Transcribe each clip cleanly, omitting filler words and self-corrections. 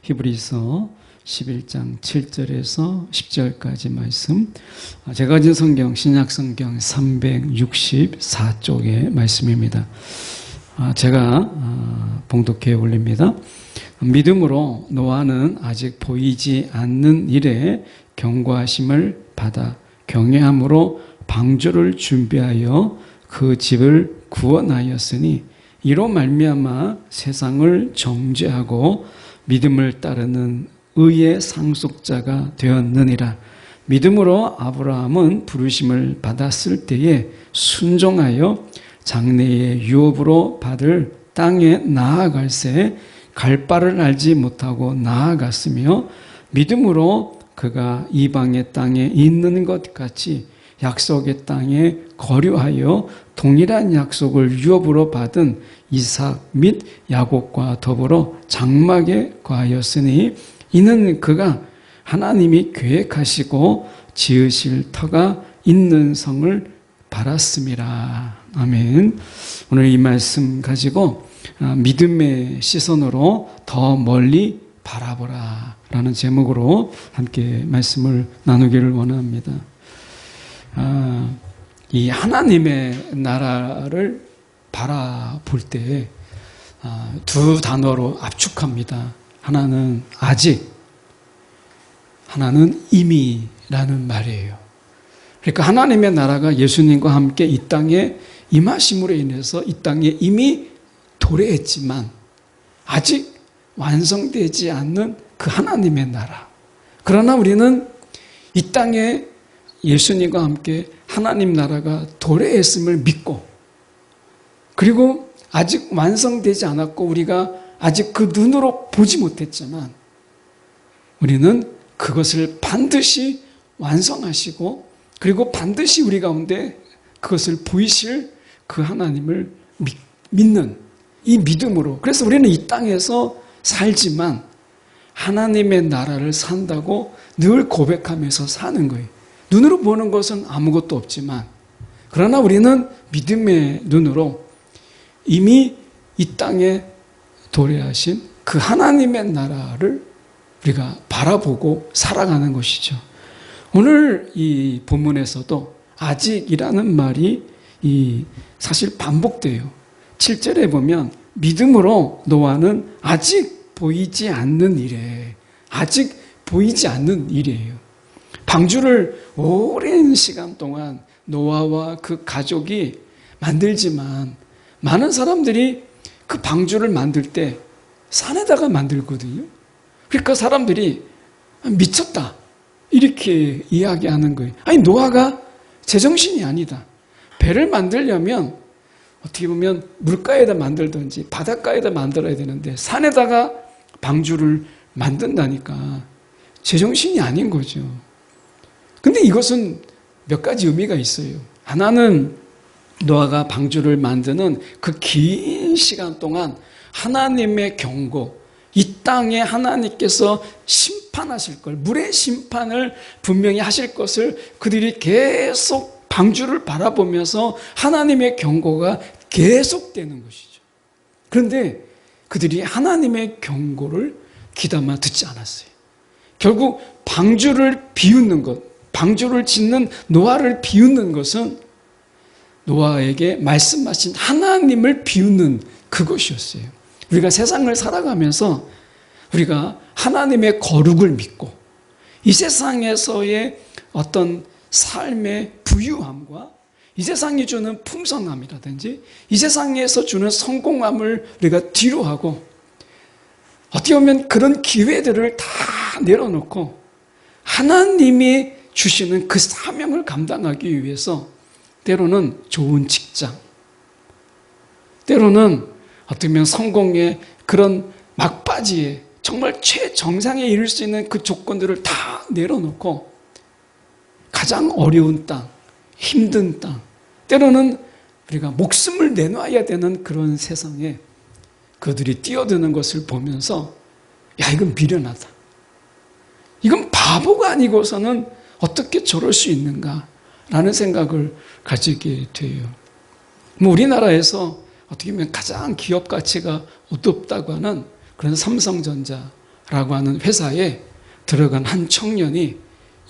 히브리서 11장 7절에서 10절까지 말씀. 제가 가진 성경 신약성경 364쪽의 말씀입니다. 제가 봉독해 올립니다. 믿음으로 노아는 아직 보이지 않는 일에 경고하심을 받아 경외함으로 방주를 준비하여 그 집을 구원하였으니 이로 말미암아 세상을 정죄하고 믿음을 따르는 의의 상속자가 되었느니라. 믿음으로 아브라함은 부르심을 받았을 때에 순종하여 장래의 유업으로 받을 땅에 나아갈새 갈 바를 알지 못하고 나아갔으며 믿음으로 그가 이방의 땅에 있는 것 같이 약속의 땅에 거류하여 동일한 약속을 유업으로 받은 이삭 및 야곱과 더불어 장막에 거하였으니 이는 그가 하나님이 계획하시고 지으실 터가 있는 성을 바랐음이라. 아멘. 오늘 이 말씀 가지고 믿음의 시선으로 더 멀리 바라보라 라는 제목으로 함께 말씀을 나누기를 원합니다. 이 하나님의 나라를 바라볼 때 두 단어로 압축합니다. 하나는 아직, 하나는 이미라는 말이에요. 그러니까 하나님의 나라가 예수님과 함께 이 땅에 임하심으로 인해서 이 땅에 이미 도래했지만 아직 완성되지 않는 그 하나님의 나라. 그러나 우리는 이 땅에 예수님과 함께 하나님 나라가 도래했음을 믿고, 그리고 아직 완성되지 않았고 우리가 아직 그 눈으로 보지 못했지만 우리는 그것을 반드시 완성하시고 그리고 반드시 우리 가운데 그것을 보이실 그 하나님을 믿는 이 믿음으로, 그래서 우리는 이 땅에서 살지만 하나님의 나라를 산다고 늘 고백하면서 사는 거예요. 눈으로 보는 것은 아무것도 없지만 그러나 우리는 믿음의 눈으로 이미 이 땅에 도래하신 그 하나님의 나라를 우리가 바라보고 살아가는 것이죠. 오늘 이 본문에서도 아직이라는 말이 사실 반복돼요. 7절에 보면 믿음으로 노아는 아직 보이지 않는 일에, 아직 보이지 않는 일이에요. 방주를 오랜 시간 동안 노아와 그 가족이 만들지만 많은 사람들이 그 방주를 만들 때 산에다가 만들거든요. 그러니까 사람들이 미쳤다 이렇게 이야기하는 거예요. 아니 노아가 제정신이 아니다. 배를 만들려면 어떻게 보면 물가에다 만들든지 바닷가에다 만들어야 되는데 산에다가 방주를 만든다니까 제정신이 아닌 거죠. 근데 이것은 몇 가지 의미가 있어요. 하나는 노아가 방주를 만드는 그 긴 시간 동안 하나님의 경고, 이 땅에 하나님께서 심판하실 걸, 물의 심판을 분명히 하실 것을 그들이 계속 방주를 바라보면서 하나님의 경고가 계속되는 것이죠. 그런데 그들이 하나님의 경고를 귀담아 듣지 않았어요. 결국 방주를 비웃는 것, 방주를 짓는 노아를 비웃는 것은 노아에게 말씀하신 하나님을 비웃는 그것이었어요. 우리가 세상을 살아가면서 우리가 하나님의 거룩을 믿고 이 세상에서의 어떤 삶의 부유함과 이 세상이 주는 풍성함이라든지 이 세상에서 주는 성공함을 우리가 뒤로하고 어떻게 보면 그런 기회들을 다 내려놓고 하나님이 주시는 그 사명을 감당하기 위해서 때로는 좋은 직장, 때로는 어떻게 보면 성공의 그런 막바지에 정말 최정상에 이를 수 있는 그 조건들을 다 내려놓고 가장 어려운 땅, 힘든 땅, 때로는 우리가 목숨을 내놔야 되는 그런 세상에 그들이 뛰어드는 것을 보면서 야, 이건 미련하다. 이건 바보가 아니고서는 어떻게 저럴 수 있는가? 라는 생각을 가지게 돼요. 우리나라에서 어떻게 보면 가장 기업 가치가 높다고 하는 그런 삼성전자, 하는 회사에 들어간 한 청년이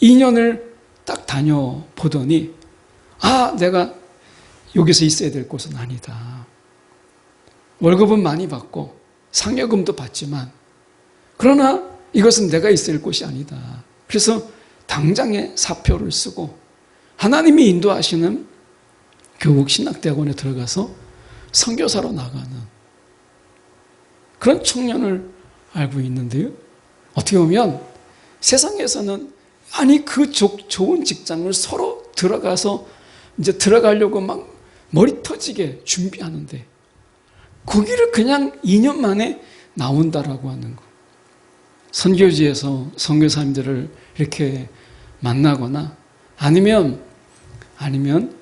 2년을 딱 다녀보더니 내가 여기서 있어야 될 곳은 아니다. 월급은 많이 받고 상여금도 받지만 그러나 이것은 내가 있을 곳이 아니다. 그래서 당장에 사표를 쓰고 하나님이 인도하시는 교국 신학대학원에 들어가서 선교사로 나가는 그런 청년을 알고 있는데요. 어떻게 보면 세상에서는 그 좋은 직장을 서로 들어가서 이제 들어가려고 막 머리 터지게 준비하는데 거기를 그냥 2년 만에 나온다라고 하는 거. 선교지에서 선교사님들을 이렇게 만나거나 아니면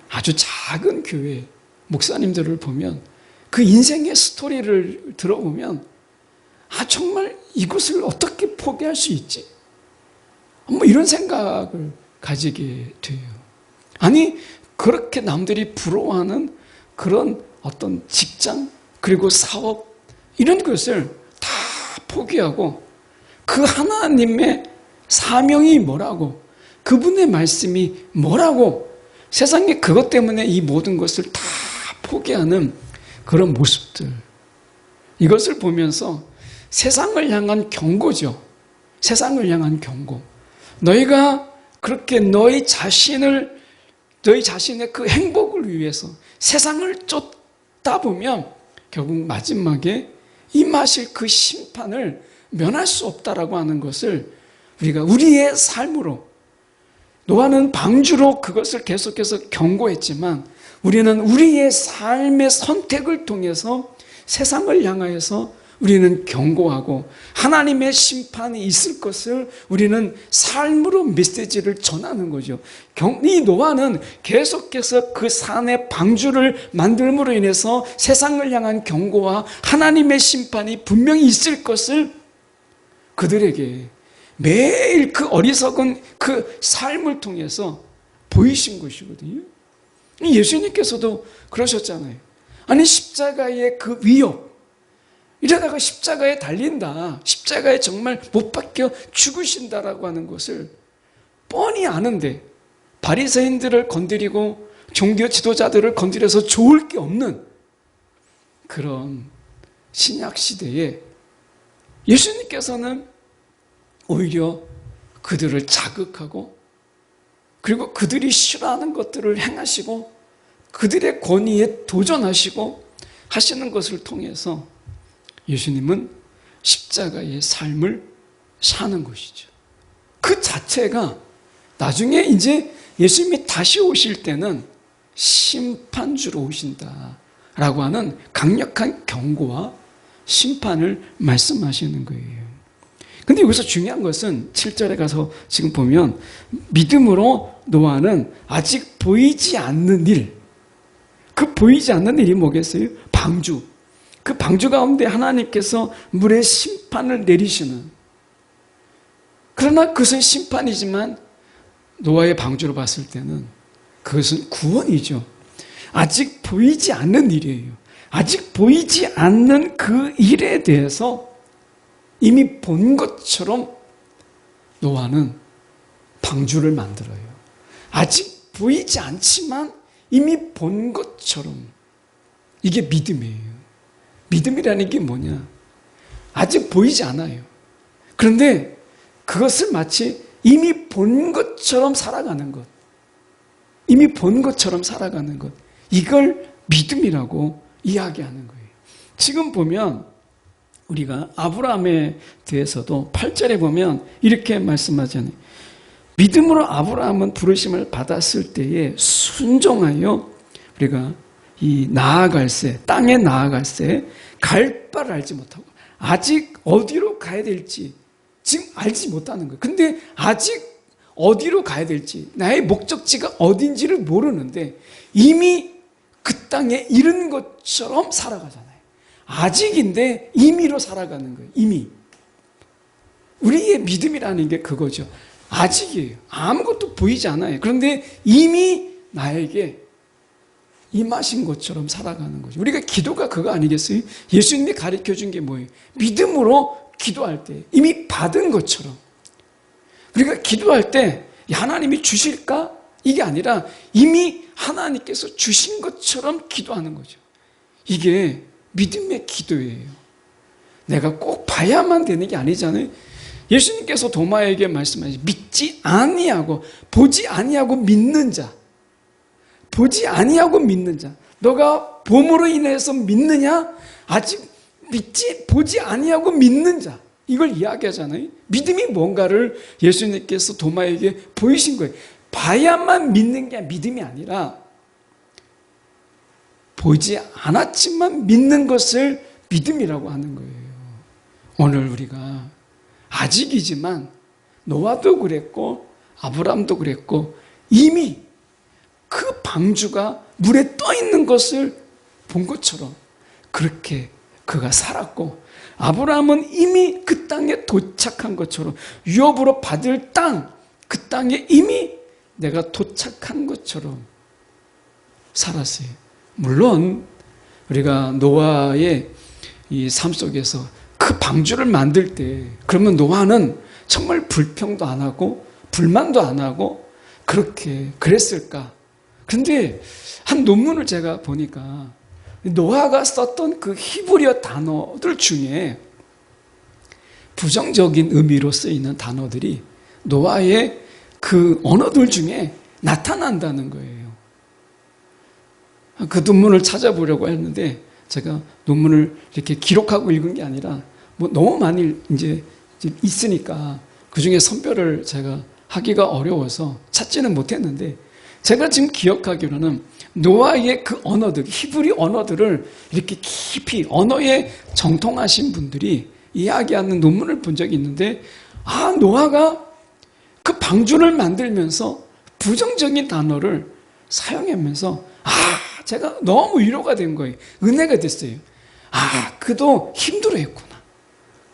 아주 작은 교회 목사님들을 보면 그 인생의 스토리를 들어보면 정말 이것을 어떻게 포기할 수 있지? 이런 생각을 가지게 돼요. 그렇게 남들이 부러워하는 그런 어떤 직장 그리고 사업 이런 것을 다 포기하고 그 하나님의 사명이 뭐라고 그분의 말씀이 뭐라고 세상에 그것 때문에 이 모든 것을 다 포기하는 그런 모습들 이것을 보면서 세상을 향한 경고죠. 세상을 향한 경고. 너희가 그렇게 너희 자신의 그 행복을 위해서 세상을 쫓다 보면 결국 마지막에 임하실 그 심판을 면할 수 없다라고 하는 것을 우리가 우리의 삶으로 노아는 방주로 그것을 계속해서 경고했지만 우리는 우리의 삶의 선택을 통해서 세상을 향하여서 우리는 경고하고 하나님의 심판이 있을 것을 우리는 삶으로 메시지를 전하는 거죠. 이 노아는 계속해서 그 산에 방주를 만들므로 인해서 세상을 향한 경고와 하나님의 심판이 분명히 있을 것을 그들에게 매일 그 어리석은 그 삶을 통해서 보이신 것이거든요. 예수님께서도 그러셨잖아요. 십자가의 그 위협 이러다가 십자가에 달린다. 십자가에 정말 못 박혀 죽으신다라고 하는 것을 뻔히 아는데 바리새인들을 건드리고 종교 지도자들을 건드려서 좋을 게 없는 그런 신약 시대에 예수님께서는 오히려 그들을 자극하고 그리고 그들이 싫어하는 것들을 행하시고 그들의 권위에 도전하시고 하시는 것을 통해서 예수님은 십자가의 삶을 사는 것이죠. 그 자체가 나중에 이제 예수님이 다시 오실 때는 심판주로 오신다라고 하는 강력한 경고와 심판을 말씀하시는 거예요. 근데 여기서 중요한 것은 7절에 가서 지금 보면 믿음으로 노아는 아직 보이지 않는 일, 그 보이지 않는 일이 뭐겠어요? 방주. 그 방주 가운데 하나님께서 물의 심판을 내리시는 그러나 그것은 심판이지만 노아의 방주로 봤을 때는 그것은 구원이죠. 아직 보이지 않는 일이에요. 아직 보이지 않는 그 일에 대해서 이미 본 것처럼 노아는 방주를 만들어요. 아직 보이지 않지만 이미 본 것처럼 이게 믿음이에요. 믿음이라는 게 뭐냐? 아직 보이지 않아요. 그런데 그것을 마치 이미 본 것처럼 살아가는 것. 이미 본 것처럼 살아가는 것. 이걸 믿음이라고 이야기하는 거예요. 지금 보면 우리가 아브라함에 대해서도 8절에 보면 이렇게 말씀하잖아요. 믿음으로 아브라함은 부르심을 받았을 때에 순종하여 우리가 이 나아갈새, 땅에 나아갈새 갈 바를 알지 못하고 아직 어디로 가야 될지 지금 알지 못하는 거예요. 근데 아직 어디로 가야 될지 나의 목적지가 어딘지를 모르는데 이미 그 땅에 이른 것처럼 살아가잖아요. 아직인데 임의로 살아가는 거예요. 이미. 우리의 믿음이라는 게 그거죠. 아직이에요. 아무것도 보이지 않아요. 그런데 이미 나에게 임하신 것처럼 살아가는 거죠. 우리가 기도가 그거 아니겠어요? 예수님이 가르쳐준 게 뭐예요? 믿음으로 기도할 때 이미 받은 것처럼 우리가 기도할 때 하나님이 주실까? 이게 아니라 이미 하나님께서 주신 것처럼 기도하는 거죠. 이게 믿음의 기도예요. 내가 꼭 봐야만 되는 게 아니잖아요. 예수님께서 도마에게 말씀하시 믿지 아니하고 보지 아니하고 믿는 자, 보지 아니하고 믿는 자. 너가 봄으로 인해서 믿느냐? 아직 믿지 보지 아니하고 믿는 자. 이걸 이야기하잖아요. 믿음이 뭔가를 예수님께서 도마에게 보이신 거예요. 봐야만 믿는 게 믿음이 아니라 보지 않았지만 믿는 것을 믿음이라고 하는 거예요. 오늘 우리가 아직이지만 노아도 그랬고 아브라함도 그랬고 이미 그 방주가 물에 떠 있는 것을 본 것처럼 그렇게 그가 살았고 아브라함은 이미 그 땅에 도착한 것처럼 유업으로 받을 땅, 그 땅에 이미 내가 도착한 것처럼 살았어요. 물론 우리가 노아의 이 삶 속에서 그 방주를 만들 때 그러면 노아는 정말 불평도 안 하고 불만도 안 하고 그렇게 그랬을까? 그런데 한 논문을 제가 보니까 노아가 썼던 그 히브리어 단어들 중에 부정적인 의미로 쓰이는 단어들이 노아의 그 언어들 중에 나타난다는 거예요. 그 논문을 찾아보려고 했는데 제가 논문을 이렇게 기록하고 읽은 게 아니라 뭐 너무 많이 이제 있으니까 그 중에 선별을 제가 하기가 어려워서 찾지는 못했는데 제가 지금 기억하기로는 노아의 그 언어들, 히브리 언어들을 이렇게 깊이 언어에 정통하신 분들이 이야기하는 논문을 본 적이 있는데 노아가 그 방주를 만들면서 부정적인 단어를 사용하면서 제가 너무 위로가 된 거예요. 은혜가 됐어요. 그도 힘들어했구나.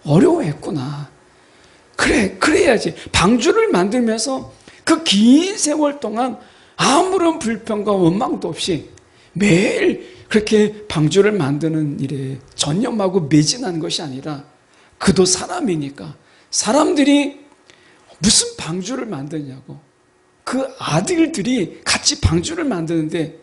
어려워했구나. 그래야지. 방주를 만들면서 그 긴 세월 동안 아무런 불평과 원망도 없이 매일 그렇게 방주를 만드는 일에 전념하고 매진한 것이 아니라 그도 사람이니까 사람들이 무슨 방주를 만드냐고 그 아들들이 같이 방주를 만드는데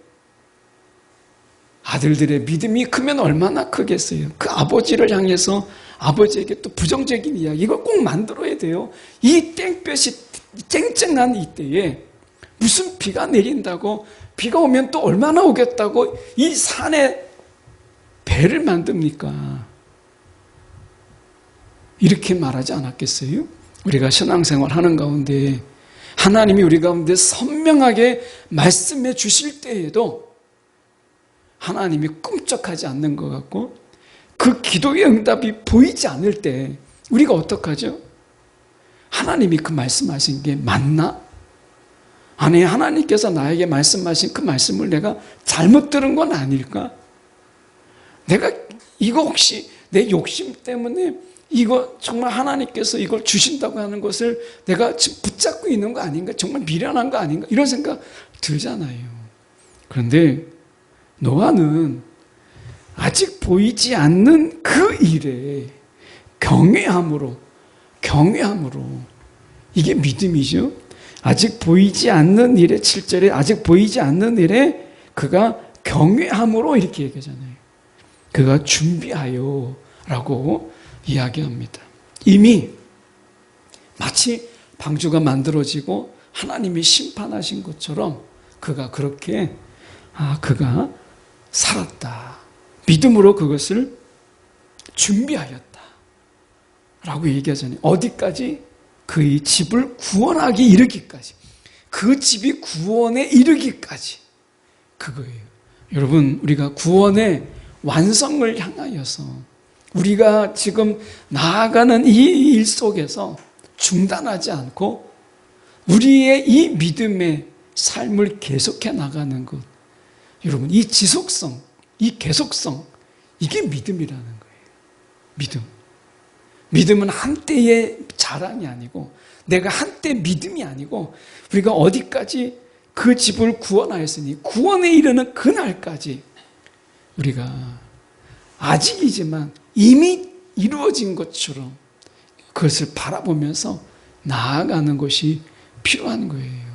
아들들의 믿음이 크면 얼마나 크겠어요. 그 아버지를 향해서 아버지에게 또 부정적인 이야기 이걸 꼭 만들어야 돼요. 이 땡볕이 쨍쨍한 이때에 무슨 비가 내린다고 비가 오면 또 얼마나 오겠다고 이 산에 배를 만듭니까? 이렇게 말하지 않았겠어요? 우리가 신앙생활 하는 가운데 하나님이 우리 가운데 선명하게 말씀해 주실 때에도 하나님이 꿈쩍하지 않는 것 같고 그 기도의 응답이 보이지 않을 때 우리가 어떡하죠? 하나님이 그 말씀하신 게 맞나? 아니 하나님께서 나에게 말씀하신 그 말씀을 내가 잘못 들은 건 아닐까? 내가 이거 혹시 내 욕심 때문에 이거 정말 하나님께서 이걸 주신다고 하는 것을 내가 지금 붙잡고 있는 거 아닌가? 정말 미련한 거 아닌가? 이런 생각 들잖아요. 그런데 노아는 아직 보이지 않는 그 일에 경외함으로 이게 믿음이죠. 아직 보이지 않는 일에 7절에 아직 보이지 않는 일에 그가 경외함으로 이렇게 얘기하잖아요. 그가 준비하여 라고 이야기합니다. 이미 마치 방주가 만들어지고 하나님이 심판하신 것처럼 그가 그렇게 그가 살았다. 믿음으로 그것을 준비하였다. 라고 얘기하잖아요. 어디까지? 그의 집을 구원하기 이르기까지. 그 집이 구원에 이르기까지. 그거예요. 여러분, 우리가 구원의 완성을 향하여서 우리가 지금 나아가는 이 일 속에서 중단하지 않고 우리의 이 믿음의 삶을 계속해 나가는 것. 여러분, 이 지속성, 이 계속성, 이게 믿음이라는 거예요. 믿음. 믿음은 한때의 자랑이 아니고 내가 한때 믿음이 아니고 우리가 어디까지 그 집을 구원하였으니 구원에 이르는 그날까지 우리가 아직이지만 이미 이루어진 것처럼 그것을 바라보면서 나아가는 것이 필요한 거예요.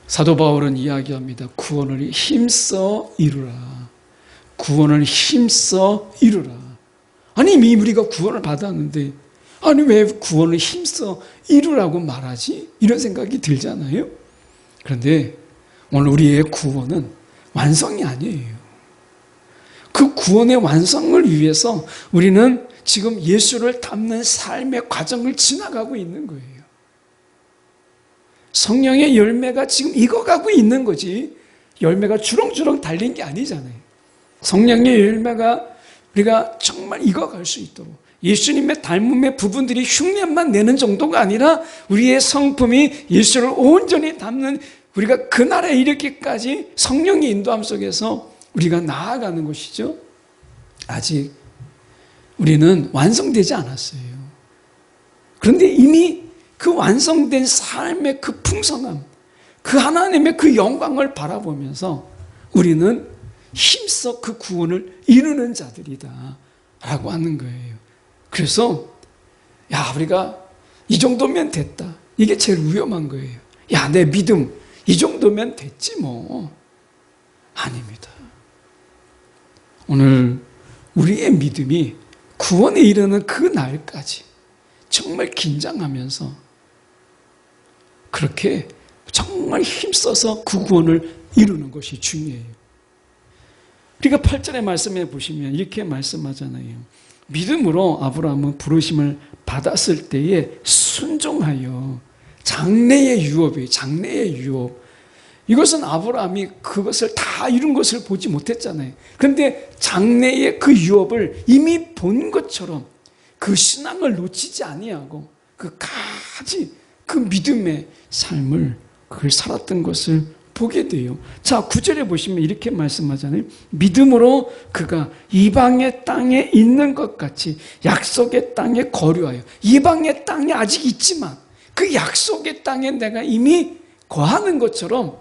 사도 바울은 이야기합니다. 구원을 힘써 이루라. 구원을 힘써 이루라. 아니 이미 우리가 구원을 받았는데 아니 왜 구원을 힘써 이루라고 말하지? 이런 생각이 들잖아요. 그런데 오늘 우리의 구원은 완성이 아니에요. 그 구원의 완성을 위해서 우리는 지금 예수를 닮는 삶의 과정을 지나가고 있는 거예요. 성령의 열매가 지금 익어가고 있는 거지 열매가 주렁주렁 달린 게 아니잖아요. 성령의 열매가 우리가 정말 익어갈 수 있도록 예수님의 닮음의 부분들이 흉내만 내는 정도가 아니라 우리의 성품이 예수를 온전히 닮는 우리가 그날에 이르기까지 성령의 인도함 속에서 우리가 나아가는 것이죠. 아직 우리는 완성되지 않았어요. 그런데 이미 그 완성된 삶의 그 풍성함, 그 하나님의 그 영광을 바라보면서 우리는 힘써 그 구원을 이루는 자들이다 라고 하는 거예요. 그래서 우리가 이 정도면 됐다. 이게 제일 위험한 거예요. 내 믿음 이 정도면 됐지 뭐. 아닙니다. 오늘 우리의 믿음이 구원에 이르는 그 날까지 정말 긴장하면서 그렇게 정말 힘써서 그 구원을 이루는 것이 중요해요. 우리가 8절의 말씀에 보시면 이렇게 말씀하잖아요. 믿음으로 아브라함은 부르심을 받았을 때에 순종하여 장래의 유업이에요. 장래의 유업. 이것은 아브라함이 그것을 다 이룬 것을 보지 못했잖아요. 그런데 장래의 그 유업을 이미 본 것처럼 그 신앙을 놓치지 아니하고 그까지 그 믿음의 삶을 그걸 살았던 것을 보게 돼요. 자, 9절에 보시면 이렇게 말씀하잖아요. 믿음으로 그가 이방의 땅에 있는 것 같이 약속의 땅에 거류하여. 이방의 땅에 아직 있지만 그 약속의 땅에 내가 이미 거하는 것처럼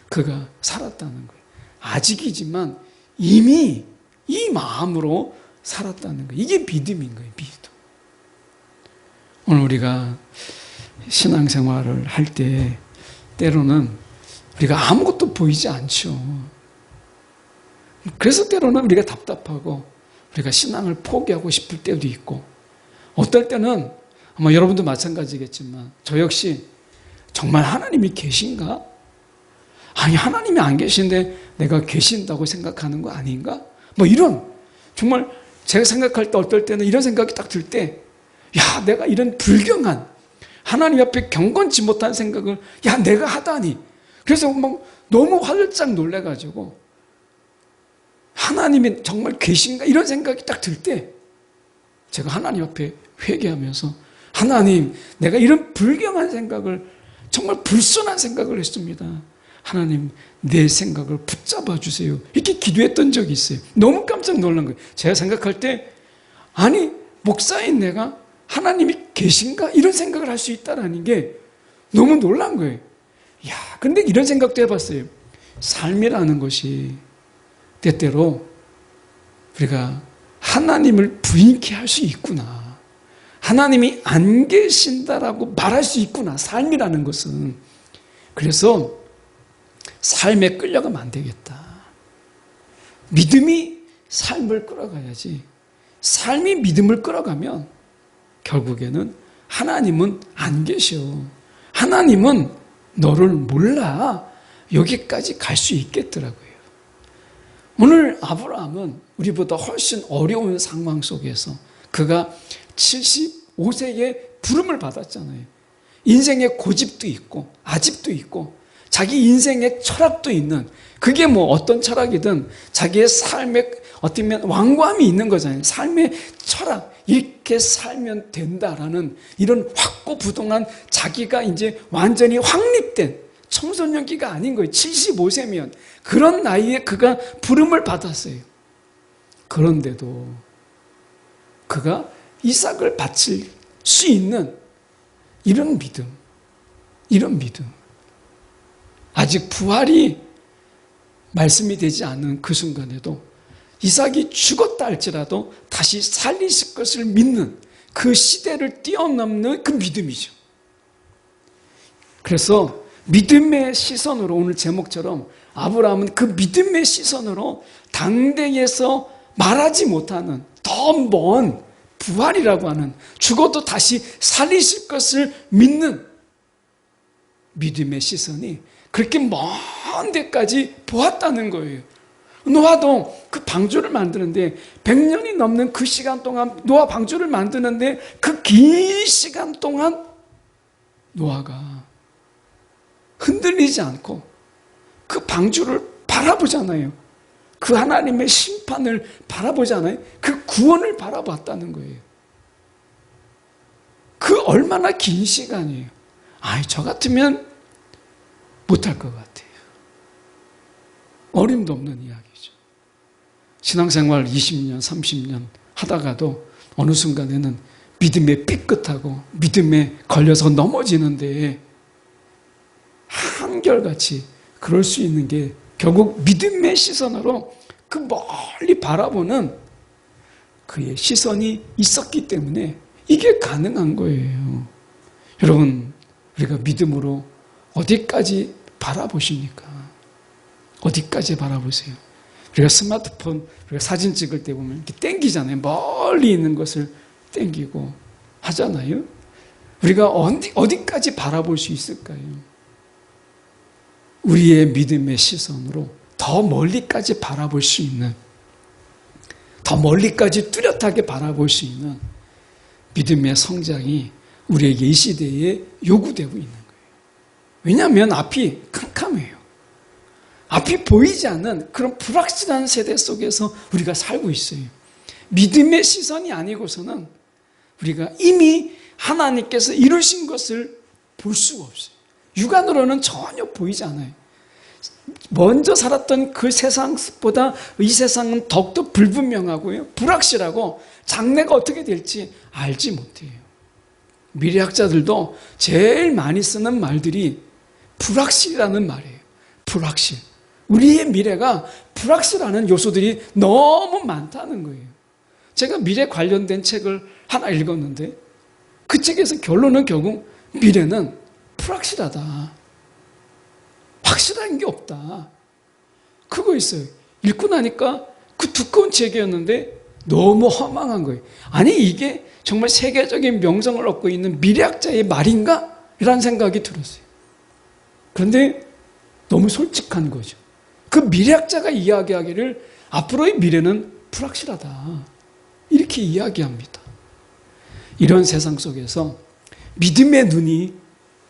그가 살았다는 거예요. 아직이지만 이미 이 마음으로 살았다는 거예요. 이게 믿음인 거예요. 믿음. 오늘 우리가 신앙생활을 할 때 때로는 우리가 아무것도 보이지 않죠. 그래서 때로는 우리가 답답하고 우리가 신앙을 포기하고 싶을 때도 있고 어떨 때는 아마 여러분도 마찬가지겠지만 저 역시 정말 하나님이 계신가? 아니 하나님이 안 계신데 내가 계신다고 생각하는 거 아닌가? 뭐 이런 정말 제가 생각할 때 어떨 때는 이런 생각이 딱 들 때 내가 이런 불경한 하나님 앞에 경건치 못한 생각을 내가 하다니 그래서 막 너무 화들짝 놀래가지고 하나님이 정말 계신가 이런 생각이 딱 들 때 제가 하나님 앞에 회개하면서 하나님 내가 이런 불경한 생각을 정말 불순한 생각을 했습니다. 하나님 내 생각을 붙잡아 주세요. 이렇게 기도했던 적이 있어요. 너무 깜짝 놀란 거예요. 제가 생각할 때 아니 목사인 내가 하나님이 계신가 이런 생각을 할 수 있다는 게 너무 놀란 거예요. 근데 이런 생각도 해봤어요. 삶이라는 것이 때때로 우리가 하나님을 부인케 할 수 있구나. 하나님이 안 계신다라고 말할 수 있구나. 삶이라는 것은. 그래서 삶에 끌려가면 안 되겠다. 믿음이 삶을 끌어가야지. 삶이 믿음을 끌어가면 결국에는 하나님은 안 계셔. 하나님은 너를 몰라. 여기까지 갈 수 있겠더라고요. 오늘 아브라함은 우리보다 훨씬 어려운 상황 속에서 그가 75세에 부름을 받았잖아요. 인생의 고집도 있고 아집도 있고 자기 인생의 철학도 있는 그게 뭐 어떤 철학이든 자기의 삶에 어쩌면 완고함이 있는 거잖아요. 삶의 철학 이렇게 살면 된다라는 이런 확고부동한 자기가 이제 완전히 확립된 청소년기가 아닌 거예요. 75세면 그런 나이에 그가 부름을 받았어요. 그런데도 그가 이삭을 바칠 수 있는 이런 믿음 아직 부활이 말씀이 되지 않는 그 순간에도 이삭이 죽었다 할지라도 다시 살리실 것을 믿는 그 시대를 뛰어넘는 그 믿음이죠. 그래서 믿음의 시선으로, 오늘 제목처럼 아브라함은 그 믿음의 시선으로 당대에서 말하지 못하는 더 먼 부활이라고 하는, 죽어도 다시 살리실 것을 믿는 믿음의 시선이 그렇게 먼 데까지 보았다는 거예요. 노아도 그 방주를 만드는데 100년이 넘는 그 시간 동안, 노아 방주를 만드는데 그 긴 시간 동안 노아가 흔들리지 않고 그 방주를 바라보잖아요. 그 하나님의 심판을 바라보잖아요. 그 구원을 바라봤다는 거예요. 그 얼마나 긴 시간이에요. 저 같으면 못할 것 같아요. 어림도 없는 이야기죠. 신앙생활 20년, 30년 하다가도 어느 순간에는 믿음에 삐끗하고 믿음에 걸려서 넘어지는데 한결같이 그럴 수 있는 게 결국 믿음의 시선으로 그 멀리 바라보는 그의 시선이 있었기 때문에 이게 가능한 거예요. 여러분, 우리가 믿음으로 어디까지 바라보십니까? 어디까지 바라보세요? 우리가 스마트폰, 우리가 사진 찍을 때 보면 이렇게 땡기잖아요. 멀리 있는 것을 땡기고 하잖아요. 우리가 어디까지 바라볼 수 있을까요? 우리의 믿음의 시선으로 더 멀리까지 바라볼 수 있는, 더 멀리까지 뚜렷하게 바라볼 수 있는 믿음의 성장이 우리에게 이 시대에 요구되고 있는 거예요. 왜냐하면 앞이 캄캄해요. 앞이 보이지 않는 그런 불확실한 세대 속에서 우리가 살고 있어요. 믿음의 시선이 아니고서는 우리가 이미 하나님께서 이루신 것을 볼 수가 없어요. 육안으로는 전혀 보이지 않아요. 먼저 살았던 그 세상보다 이 세상은 더욱더 불분명하고요, 불확실하고 장래가 어떻게 될지 알지 못해요. 미래학자들도 제일 많이 쓰는 말들이 불확실이라는 말이에요. 불확실. 우리의 미래가 불확실하는 요소들이 너무 많다는 거예요. 제가 미래 관련된 책을 하나 읽었는데 그 책에서 결론은 결국 미래는 불확실하다. 확실한 게 없다. 그거 있어요. 읽고 나니까 그 두꺼운 책이었는데 너무 허망한 거예요. 아니, 이게 정말 세계적인 명성을 얻고 있는 미래학자의 말인가? 이런 생각이 들었어요. 그런데 너무 솔직한 거죠. 그 미래학자가 이야기하기를 앞으로의 미래는 불확실하다. 이렇게 이야기합니다. 이런 세상 속에서 믿음의 눈이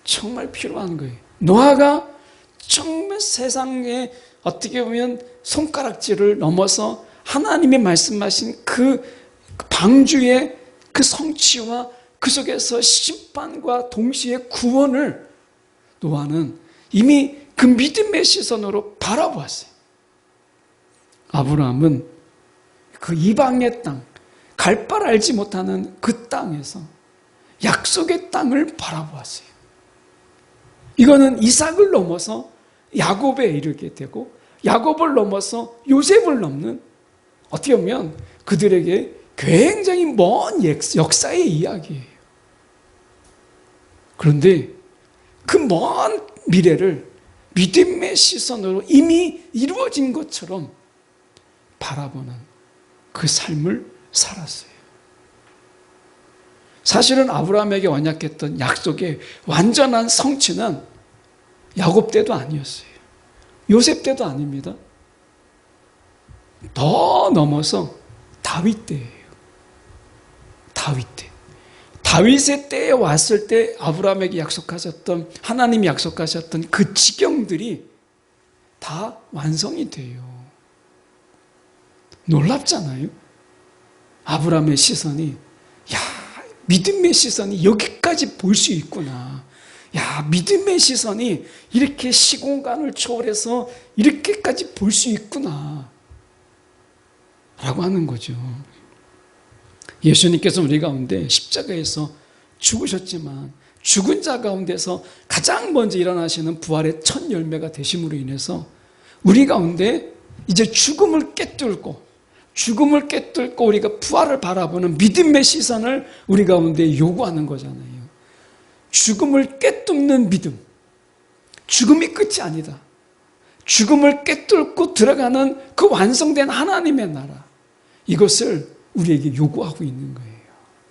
정말 필요한 거예요. 노아가 정말 세상에 어떻게 보면 손가락질을 넘어서 하나님이 말씀하신 그 방주의 그 성취와 그 속에서 심판과 동시에 구원을 노아는 이미 그 믿음의 시선으로 바라보았어요. 아브라함은 그 이방의 땅, 갈 바를 알지 못하는 그 땅에서 약속의 땅을 바라보았어요. 이거는 이삭을 넘어서 야곱에 이르게 되고 야곱을 넘어서 요셉을 넘는, 어떻게 보면 그들에게 굉장히 먼 역사의 이야기예요. 그런데 그 먼 미래를 믿음의 시선으로 이미 이루어진 것처럼 바라보는 그 삶을 살았어요. 사실은 아브라함에게 언약했던 약속의 완전한 성취는 야곱 때도 아니었어요. 요셉 때도 아닙니다. 더 넘어서 다윗 때예요. 다윗 때. 다윗의 때에 왔을 때 아브라함에게 약속하셨던, 하나님이 약속하셨던 그 지경들이 다 완성이 돼요. 놀랍잖아요. 아브라함의 시선이, 믿음의 시선이 여기까지 볼 수 있구나. 믿음의 시선이 이렇게 시공간을 초월해서 이렇게까지 볼 수 있구나. 라고 하는 거죠. 예수님께서 우리 가운데 십자가에서 죽으셨지만 죽은 자 가운데서 가장 먼저 일어나시는 부활의 첫 열매가 되심으로 인해서 우리 가운데 이제 죽음을 깨뚫고 죽음을 꿰뚫고 우리가 부활을 바라보는 믿음의 시선을 우리 가운데 요구하는 거잖아요. 죽음을 꿰뚫는 믿음. 죽음이 끝이 아니다. 죽음을 꿰뚫고 들어가는 그 완성된 하나님의 나라. 이것을 우리에게 요구하고 있는 거예요.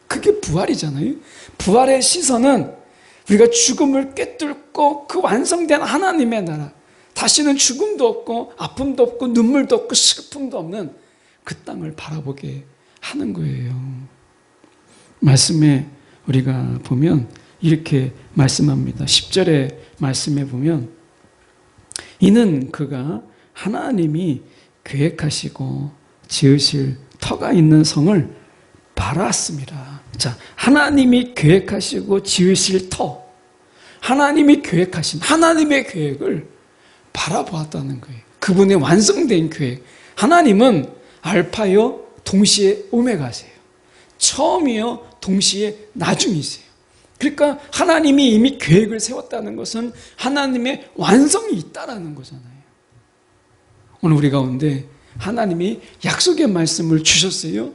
그게 부활이잖아요. 부활의 시선은 우리가 죽음을 꿰뚫고 그 완성된 하나님의 나라. 다시는 죽음도 없고 아픔도 없고 눈물도 없고 슬픔도 없는 그 땅을 바라보게 하는 거예요. 말씀에 우리가 보면 이렇게 말씀합니다. 10절의 말씀에 보면 이는 그가 하나님이 계획하시고 지으실 터가 있는 성을 바라았습니다. 자, 하나님이 계획하시고 지으실 터, 하나님이 계획하신 하나님의 계획을 바라보았다는 거예요. 그분의 완성된 계획. 하나님은 알파요 동시에 오메가세요. 처음이요 동시에 나중이세요. 그러니까 하나님이 이미 계획을 세웠다는 것은 하나님의 완성이 있다라는 거잖아요. 오늘 우리 가운데 하나님이 약속의 말씀을 주셨어요.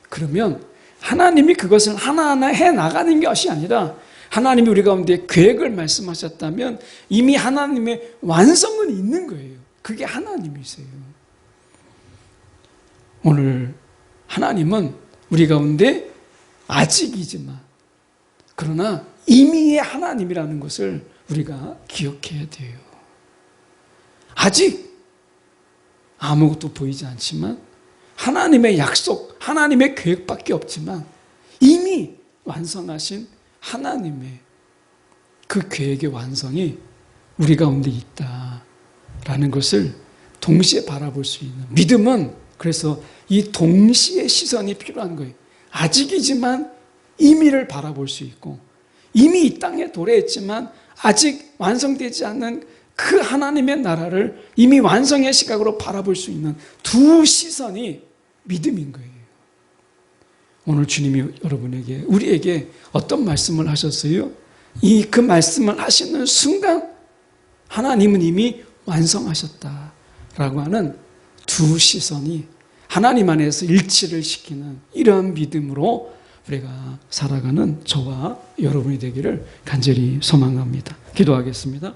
그러면 하나님이 그것을 하나하나 해나가는 것이 아니라 하나님이 우리 가운데 계획을 말씀하셨다면 이미 하나님의 완성은 있는 거예요. 그게 하나님이세요. 오늘 하나님은 우리 가운데 아직이지만 그러나 이미의 하나님이라는 것을 우리가 기억해야 돼요. 아직 아무것도 보이지 않지만 하나님의 약속, 하나님의 계획밖에 없지만 이미 완성하신 하나님의 그 계획의 완성이 우리 가운데 있다라는 것을 동시에 바라볼 수 있는 믿음은 그래서 이 동시에 시선이 필요한 거예요. 아직이지만 이미를 바라볼 수 있고 이미 이 땅에 도래했지만 아직 완성되지 않는 그 하나님의 나라를 이미 완성의 시각으로 바라볼 수 있는 두 시선이 믿음인 거예요. 오늘 주님이 여러분에게 우리에게 어떤 말씀을 하셨어요? 그 말씀을 하시는 순간 하나님은 이미 완성하셨다라고 하는 두 시선이 하나님 안에서 일치를 시키는 이러한 믿음으로 우리가 살아가는 저와 여러분이 되기를 간절히 소망합니다. 기도하겠습니다.